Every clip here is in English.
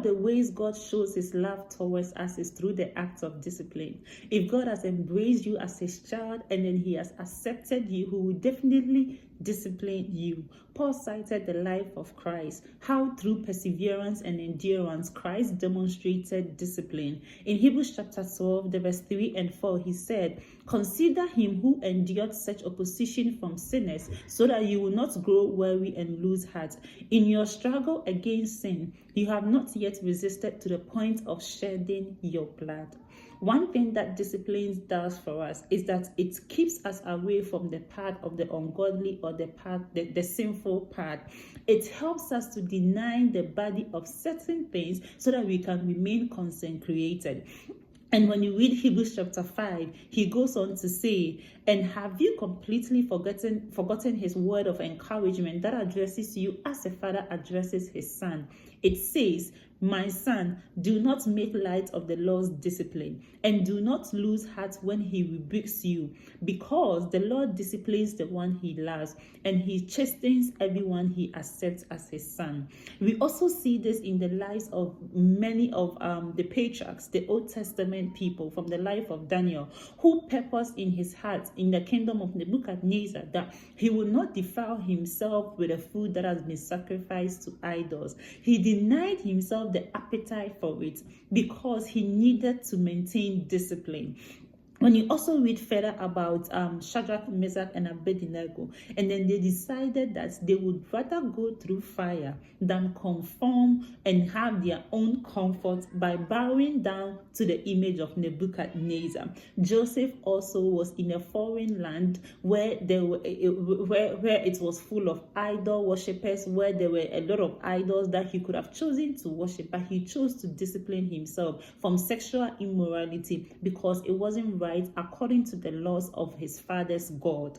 the ways God shows his love towards us is through the act of discipline. If God has embraced you as his child and then he has accepted you, he will definitely discipline you. Paul cited the life of Christ, how through perseverance and endurance Christ demonstrated discipline. In Hebrews chapter 12, the verse 3 and 4, he said, "Consider him who endured such opposition from sinners, so that you will not grow weary and lose heart. In your struggle against sin, you have not yet resisted to the point of shedding your blood." One thing that discipline does for us is that it keeps us away from the path of the ungodly or the sinful path. It helps us to deny the body of certain things so that we can remain consecrated. And when you read Hebrews chapter 5, he goes on to say, "And have you completely forgotten his word of encouragement that addresses you as a father addresses his son? It says, 'My son, do not make light of the Lord's discipline, and do not lose heart when he rebukes you, because the Lord disciplines the one he loves, and he chastens everyone he accepts as his son.'" We also see this in the lives of many of the patriarchs, the Old Testament people, from the life of Daniel, who purposed in his heart in the kingdom of Nebuchadnezzar that he would not defile himself with the food that has been sacrificed to idols. He denied himself the appetite for it because he needed to maintain discipline. When you also read further about Shadrach, Meshach, and Abednego, and then they decided that they would rather go through fire than conform and have their own comfort by bowing down to the image of Nebuchadnezzar. Joseph also was in a foreign land where it was full of idol worshippers, where there were a lot of idols that he could have chosen to worship, but he chose to discipline himself from sexual immorality because it wasn't right according to the laws of his father's God.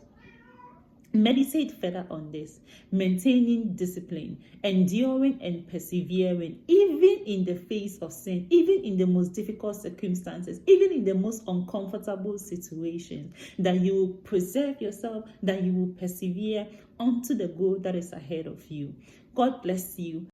Meditate further on this. Maintaining discipline, enduring and persevering, even in the face of sin, even in the most difficult circumstances, even in the most uncomfortable situations, that you will preserve yourself, that you will persevere unto the goal that is ahead of you. God bless you.